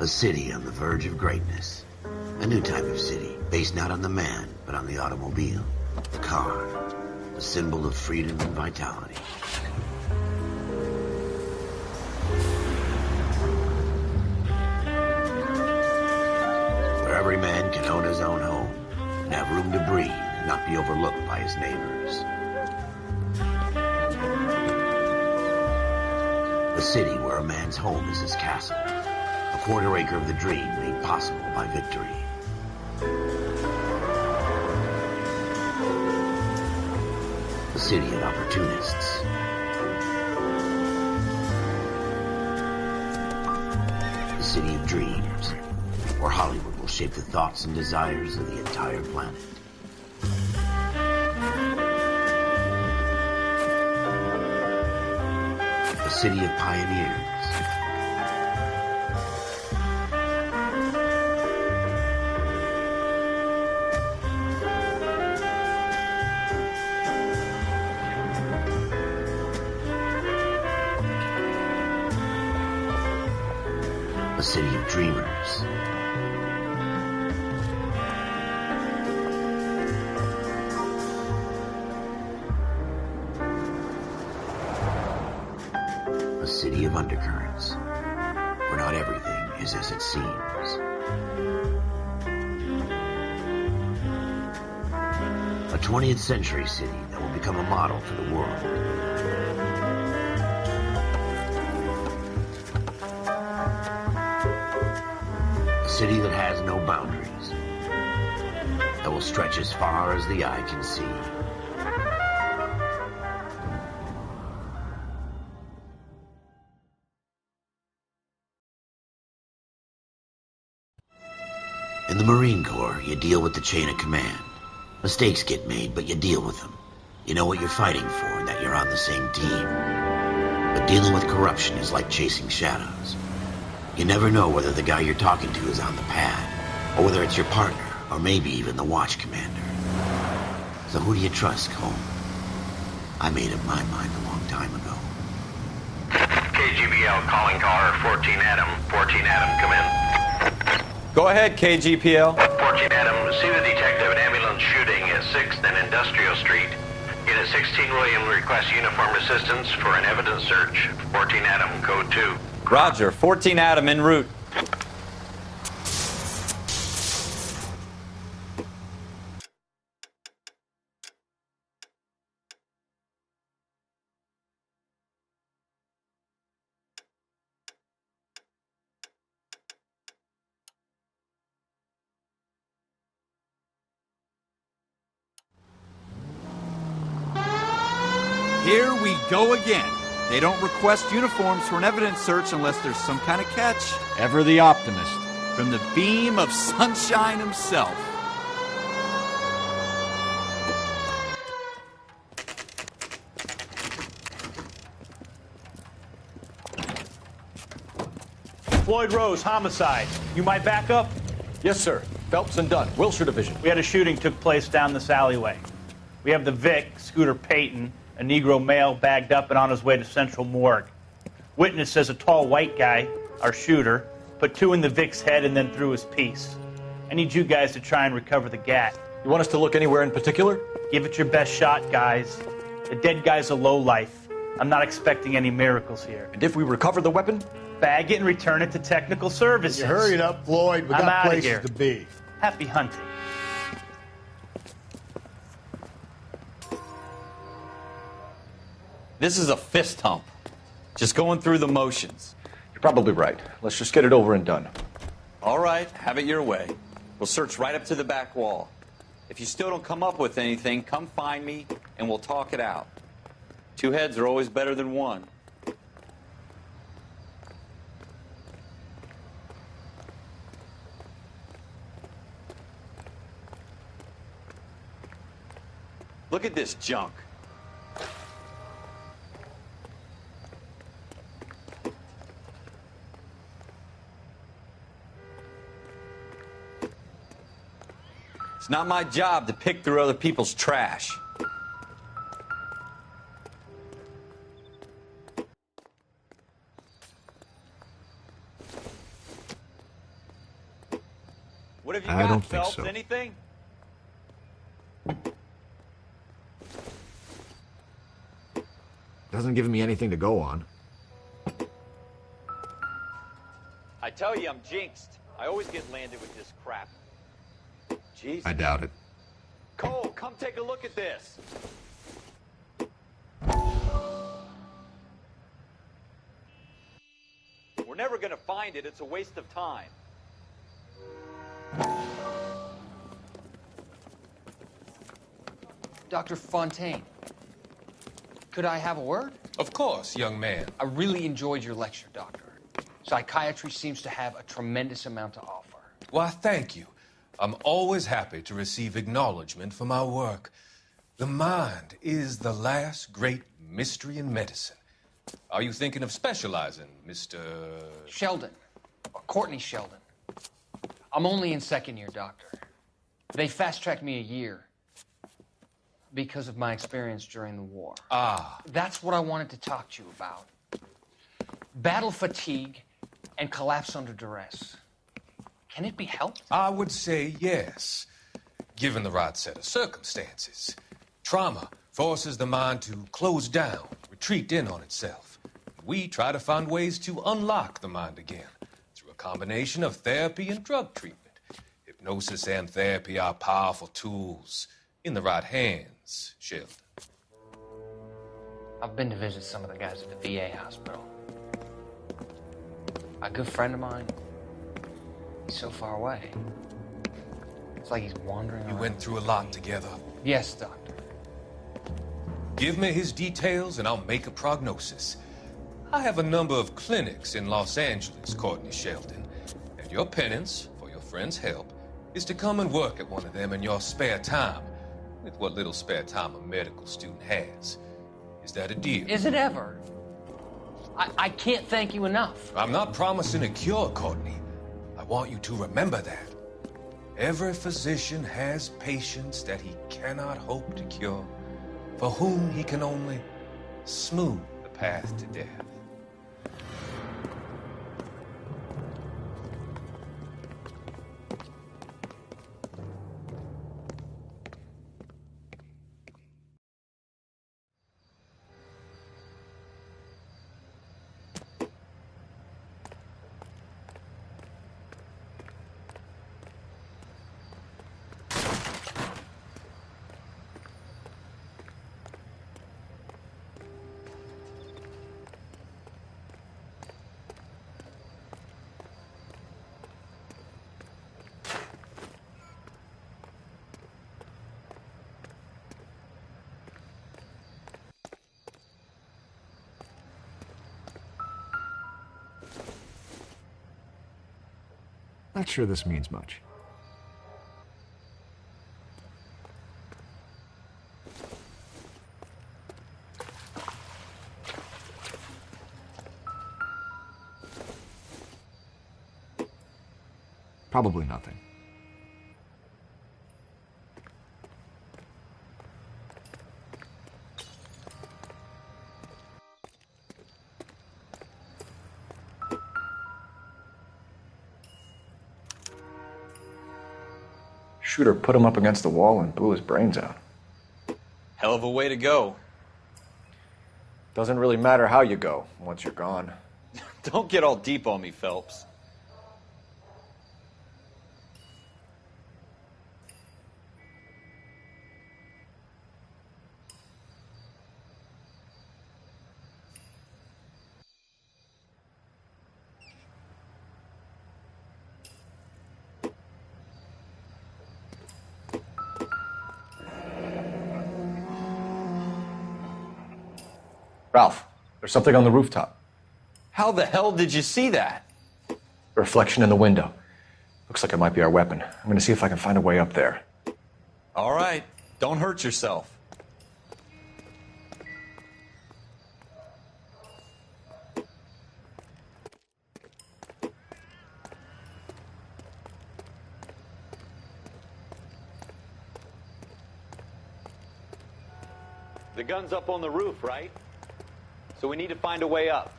A city on the verge of greatness. A new type of city, based not on the man, but on the automobile. The car. The symbol of freedom and vitality. Where every man can own his own home, and have room to breathe, and not be overlooked by his neighbors. A city where a man's home is his castle. A quarter acre of the dream made possible by victory. A city of opportunists. A city of dreams, where Hollywood will shape the thoughts and desires of the entire planet. A city of pioneers. A city of dreamers. A city of undercurrents, where not everything is as it seems. A 20th century city that will become a model for the world. A city that has no boundaries, that will stretch as far as the eye can see. In the Marine Corps, you deal with the chain of command. Mistakes get made, but you deal with them. You know what you're fighting for and that you're on the same team. But dealing with corruption is like chasing shadows. You never know whether the guy you're talking to is on the pad, or whether it's your partner, or maybe even the watch commander. So who do you trust, Cole? I made up my mind a long time ago. KGBL calling caller 14 Adam. 14 Adam, come in. Go ahead, KGPL. 14 Adam, see the detective, an ambulance shooting at 6th and Industrial Street. Unit 16 William requests uniformed assistance for an evidence search. 14 Adam, code 2. Roger, 14 Adam en route. Here we go again. They don't request uniforms for an evidence search unless there's some kind of catch. Ever the optimist. From the beam of sunshine himself. Floyd Rose, homicide. You might back up? Yes, sir. Phelps and Dunn, Wilshire Division. We had a shooting took place down this alleyway. We have the Vic, Scooter Payton, a Negro male bagged up and on his way to Central Morgue. Witness says a tall white guy, our shooter, put 2 in the Vic's head and then threw his piece. I need you guys to try and recover the gat. You want us to look anywhere in particular? Give it your best shot, guys. The dead guy's a lowlife. I'm not expecting any miracles here. And if we recover the weapon? Bag it and return it to technical services. You hurried up, Floyd. We I'm got outta places here. to be. Happy hunting. This is a fist hump. Just going through the motions. You're probably right. Let's just get it over and done. All right, have it your way. We'll search right up to the back wall. If you still don't come up with anything, come find me and we'll talk it out. 2 heads are always better than 1. Look at this junk. It's not my job to pick through other people's trash. What have you I got, don't think Phelps? so. Anything? Doesn't give me anything to go on. I tell you, I'm jinxed. I always get landed with this crap. Jesus. I doubt it. Cole, come take a look at this. We're never going to find it. It's a waste of time. Dr. Fontaine, could I have a word? Of course, young man. I really enjoyed your lecture, Doctor. Psychiatry seems to have a tremendous amount to offer. Why, thank you. I'm always happy to receive acknowledgement for my work. The mind is the last great mystery in medicine. Are you thinking of specializing, Mr. Sheldon, or Courtney Sheldon. I'm only in second year, Doctor. They fast-tracked me a year because of my experience during the war. Ah. That's what I wanted to talk to you about. Battle fatigue and collapse under duress. Can it be helped? I would say yes, given the right set of circumstances. Trauma forces the mind to close down, retreat in on itself. We try to find ways to unlock the mind again through a combination of therapy and drug treatment. Hypnosis and therapy are powerful tools in the right hands, Sheldon. I've been to visit some of the guys at the VA hospital. A good friend of mine, he's so far away. It's like he's wandering You around. went through a lot together. Yes, Doctor. Give me his details and I'll make a prognosis. I have a number of clinics in Los Angeles, Courtney Sheldon, and your penance for your friend's help is to come and work at one of them in your spare time, with what little spare time a medical student has. Is that a deal? Is it ever? I can't thank you enough. I'm not promising a cure, Courtney. I want you to remember that. Every physician has patients that he cannot hope to cure, for whom he can only smooth the path to death. Not sure this means much. Probably nothing. Shooter put him up against the wall and blew his brains out. Hell of a way to go. Doesn't really matter how you go once you're gone. Don't get all deep on me, Phelps. Ralph, there's something on the rooftop. How the hell did you see that? A reflection in the window. Looks like it might be our weapon. I'm gonna see if I can find a way up there. All right, don't hurt yourself. The gun's up on the roof, right? So we need to find a way up.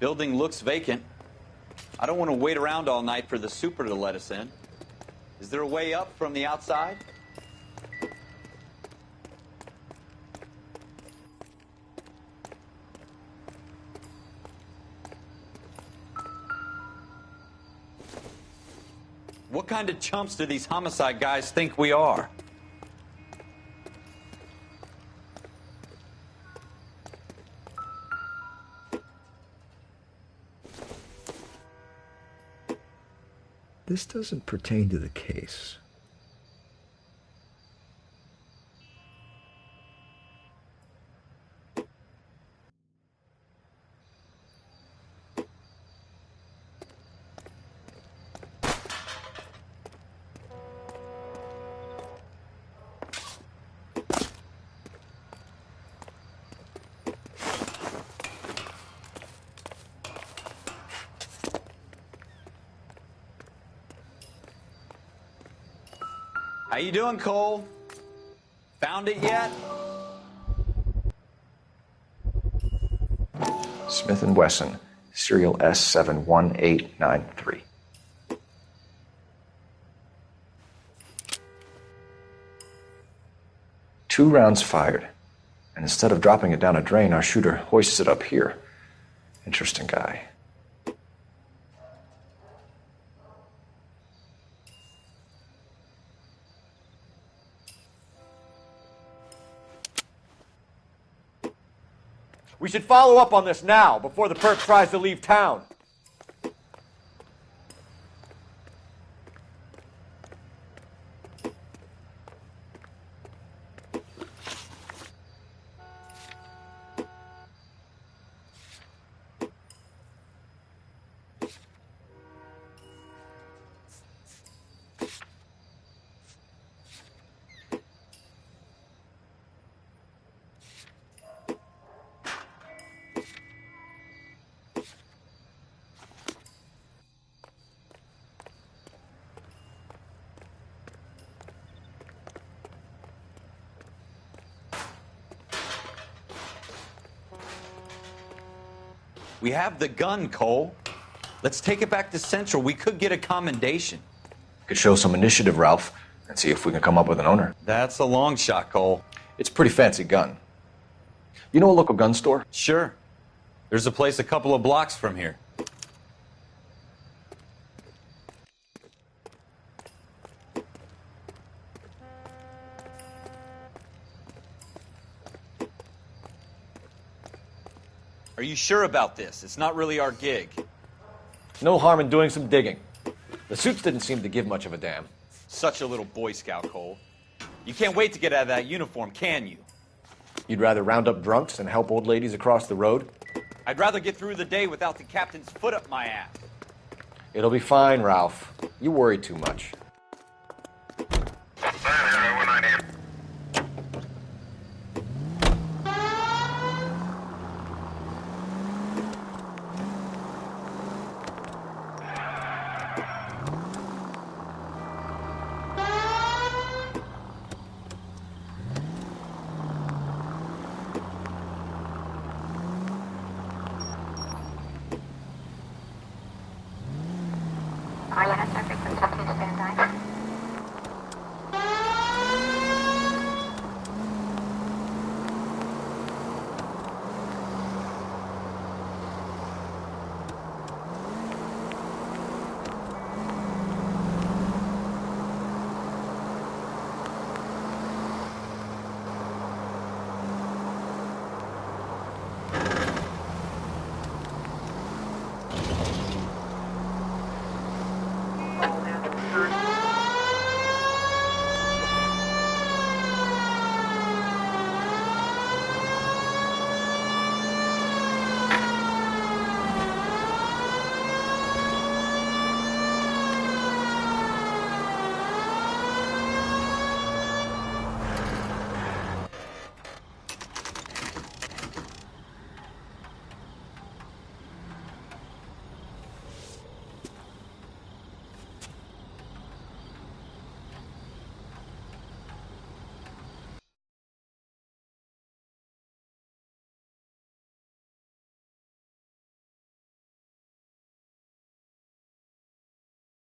Building looks vacant. I don't want to wait around all night for the super to let us in. Is there a way up from the outside? What kind of chumps do these homicide guys think we are? This doesn't pertain to the case. How you doing, Cole? Found it yet? Smith & Wesson, serial S71893. Two rounds fired, and instead of dropping it down a drain, our shooter hoists it up here. Interesting guy. We should follow up on this now, before the perp tries to leave town. We have the gun, Cole. Let's take it back to Central. We could get a commendation. Could show some initiative, Ralph, and see if we can come up with an owner. That's a long shot, Cole. It's a pretty fancy gun. You know a local gun store? Sure. There's a place a couple of blocks from here. Are you sure about this? It's not really our gig. No harm in doing some digging. The suits didn't seem to give much of a damn. Such a little Boy Scout, Cole. You can't wait to get out of that uniform, can you? You'd rather round up drunks and help old ladies across the road? I'd rather get through the day without the captain's foot up my ass. It'll be fine, Ralph. You worry too much.